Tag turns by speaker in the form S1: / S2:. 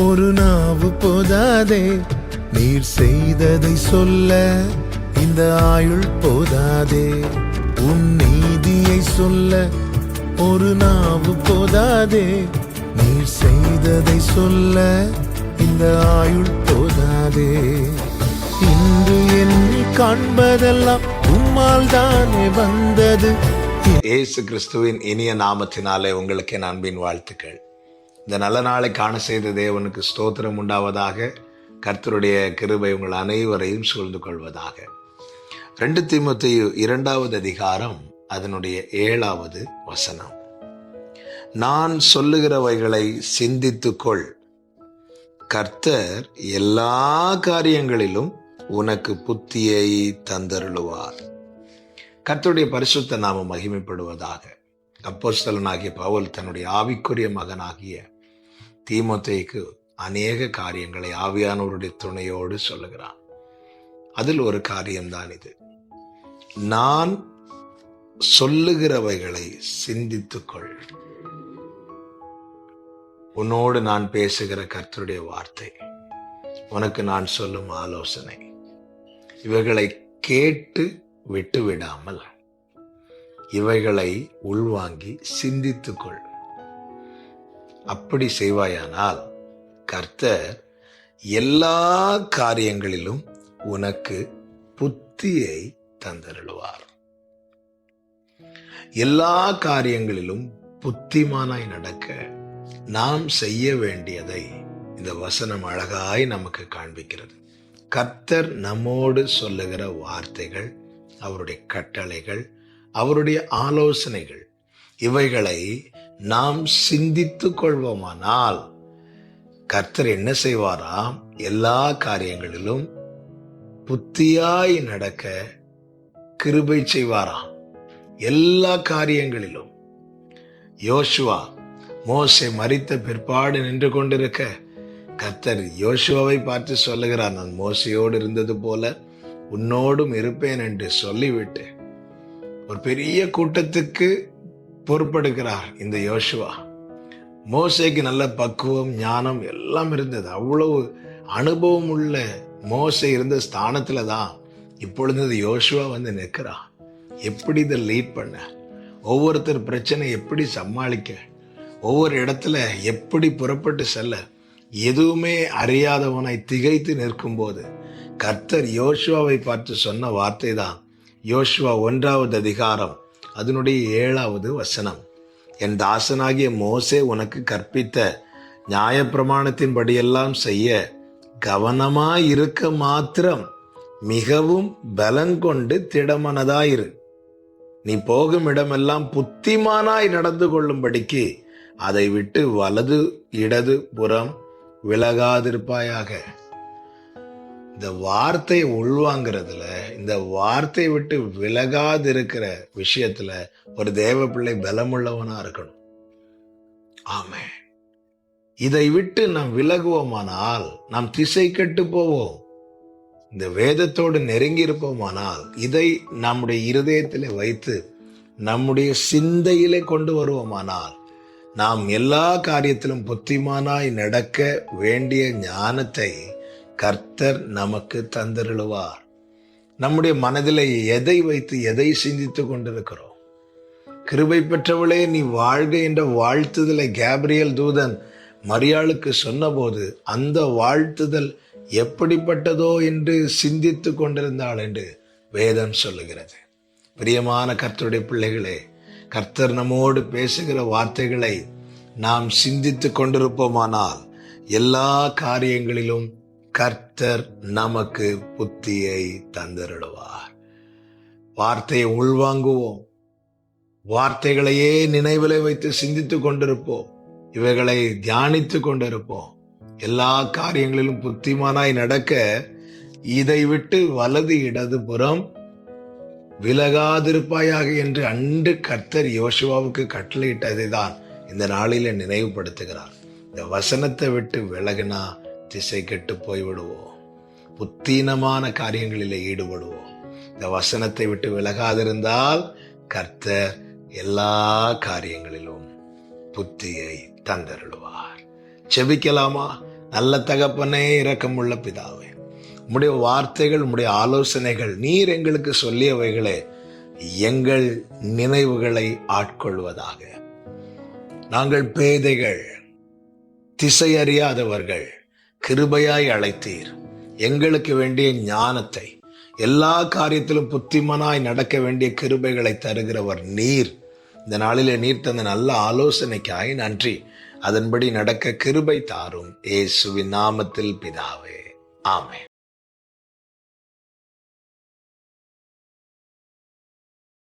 S1: ஒரு நாவு போதாதே, நீர் செய்ததை சொல்ல இந்த ஆயுள் போதாதே. உன் நீதியை சொல்ல ஒரு நாவு போதாதே, நீர் செய்ததை சொல்ல இந்த ஆயுள் போதாதே. இன்று என்னை காண்பதெல்லாம் உம்மால் தானே வந்தது.
S2: இயேசு கிறிஸ்துவின் இனிய நாமத்தினாலே உங்களுக்கு என் அன்பின் வாழ்த்துக்கள். இந்த நல்ல நாளை காண செய்த தேவனுக்கு ஸ்தோத்திரம் உண்டாவதாக. கர்த்தருடைய கிருபை உங்கள் அனைவரையும் சூழ்ந்து கொள்வதாக. 2 தீமோத்தேயு 2வது அதிகாரம் அதனுடைய 7வது வசனம். நான் சொல்லுகிறவைகளை சிந்தித்துக்கொள், கர்த்தர் எல்லா காரியங்களிலும் உனக்கு புத்தியை தந்தருளுவார். கர்த்தருடைய பரிசுத்த நாமம் மகிமைப்படுவதாக. அப்போஸ்தலனாகிய பவுல் தன்னுடைய ஆவிக்குரிய மகனாகிய தீமோத்தேயுக்கு அநேக காரியங்களை ஆவியானவருடைய துணையோடு சொல்லுகிறான். அதில் ஒரு காரியம்தான் இது. நான் சொல்லுகிறவைகளை சிந்தித்துக்கொள். உன்னோடு நான் பேசுகிற கர்த்தருடைய வார்த்தை, உனக்கு நான் சொல்லும் ஆலோசனை, இவைகளை கேட்டு விட்டு விடாமல் இவைகளை உள்வாங்கி சிந்தித்துக்கொள். அப்படி செய்வாயானால் கர்த்தர் எல்லா காரியங்களிலும் உனக்கு புத்தியை தந்தருளுவார். எல்லா காரியங்களிலும் புத்திமானாய் நடக்க நாம் செய்ய வேண்டியதை இந்த வசனம் அழகாய் நமக்கு காண்பிக்கிறது. கர்த்தர் நம்மோடு சொல்லுகிற வார்த்தைகள், அவருடைய கட்டளைகள், அவருடைய ஆலோசனைகள், இவைகளை நாம் சிந்தித்துக் கொள்வோமானால் கர்த்தர் என்ன செய்வாராம்? எல்லா காரியங்களிலும் புத்தியாய் நடக்க கிருபை செய்வாராம். எல்லா காரியங்களிலும். யோசுவா மோசே மரித்த பிற்பாடு நின்று கொண்டிருக்க கர்த்தர் யோசுவாவை பார்த்து சொல்லுகிறார், நான் மோசையோடு இருந்தது போல உன்னோடும் இருப்பேன் என்று சொல்லிவிட்டு ஒரு பெரிய கூட்டத்துக்கு பொறுப்பெடுக்கிறார் இந்த யோசுவா. மோசேக்கு நல்ல பக்குவம், ஞானம் எல்லாம் இருந்தது. அவ்வளவு அனுபவம் உள்ள மோசே இருந்த ஸ்தானத்துல தான் இப்பொழுது யோசுவா வந்து நிற்கிறான். எப்படி இதை லீட் பண்ண, ஒவ்வொருத்தர் பிரச்சனை எப்படி சமாளிக்க, ஒவ்வொரு இடத்துல எப்படி புறப்பட்டு செல்ல, எதுவுமே அறியாதவனாய் திகைத்து நிற்கும் போது கர்த்தர் யோசுவாவை பார்த்து சொன்ன வார்த்தை தான் யோசுவா 1வது அதிகாரம் அதனுடைய 7வது வசனம். என் தாசனாகிய மோசே உனக்கு கற்பித்த நியாயப்பிரமாணத்தின்படியெல்லாம் செய்ய கவனமாயிருக்க மாத்திரம் மிகவும் பலங்கொண்டு திடமனதாயிரு. நீ போகும் இடமெல்லாம் புத்திமானாய் நடந்து கொள்ளும்படிக்கு அதை விட்டு வலது இடது புறம் விலகாதிருப்பாயாக. இந்த வார்த்தையை உள்வாங்கிறதுல, இந்த வார்த்தையை விட்டு விலகாதிருக்கிற விஷயத்துல ஒரு தேவ பிள்ளை பலமுள்ளவனா இருக்கணும். ஆமே. இதை விட்டு நாம் விலகுவோமானால் நாம் திசை கெட்டு போவோம். இந்த வேதத்தோடு நெருங்கி இருப்போமானால் இதை நம்முடைய இருதயத்திலே வைத்து நம்முடைய சிந்தையிலே கொண்டு வருவோமானால் நாம் எல்லா காரியத்திலும் புத்திமானாய் நடக்க வேண்டிய ஞானத்தை கர்த்தர் நமக்கு தந்தருளுவார். நம்முடைய மனதிலே எதை வைத்து எதை சிந்தித்துக் கொண்டிருக்கிறோம்? கிருபை பெற்றவளே நீ வாழ்க என்ற வாழ்த்துதலை கேப்ரியல் தூதன் மரியாளுக்கு சொன்னபோது அந்த வாழ்த்துதல் எப்படிப்பட்டதோ என்று சிந்தித்து கொண்டிருந்தாள் என்று வேதம் சொல்லுகிறது. பிரியமான கர்த்தருடைய பிள்ளைகளே, கர்த்தர் நம்மோடு பேசுகிற வார்த்தைகளை நாம் சிந்தித்து கொண்டிருப்போமானால் எல்லா காரியங்களிலும் கர்த்தர் நமக்கு புத்தியை தந்தருளுவார். வார்த்தையை உள்வாங்குவோம். வார்த்தைகளையே நினைவிலே வைத்து சிந்தித்துக் கொண்டிருப்போம். இவைகளை தியானித்துக் கொண்டிருப்போம். எல்லா காரியங்களிலும் புத்திமானாய் நடக்க இதை விட்டு வலது இடது புறம் விலகாதிருப்பாயாக என்று அன்று கர்த்தர் யோசுவாவுக்கு கட்டளையிட்டதை தான் இந்த நாளில நினைவுபடுத்துகிறார். இந்த வசனத்தை விட்டு விலகினா திசை கெட்டு போய்விடுவோம். புத்தீனமான காரியங்களிலே ஈடுபடுவோம். இந்த வசனத்தை விட்டு விலகாதிருந்தால் கர்த்தர் எல்லா காரியங்களிலும் புத்தியை தந்தருளுவார். செபிக்கலாமா? நல்ல தகப்பனே, இரக்கமுள்ள பிதாவே, உம்முடைய வார்த்தைகள், உம்முடைய ஆலோசனைகள், நீர் எங்களுக்கு சொல்லியவைகளே எங்கள் நினைவுகளை ஆட்கொள்வதாக. நாங்கள் பேதைகள், திசை அறியாதவர்கள், கிருபையாய் அழைத்தீர். எங்களுக்கு வேண்டிய ஞானத்தை, எல்லா காரியத்திலும் புத்திமனாய் நடக்க வேண்டிய கிருபைகளை தருகிறவர் நீர். இந்த நாளிலே நீர் தந்த நல்ல ஆலோசனைக்காய் நன்றி. அதன்படி நடக்க கிருபை தாரும். இயேசுவின் நாமத்தில் பிதாவே, ஆமென்.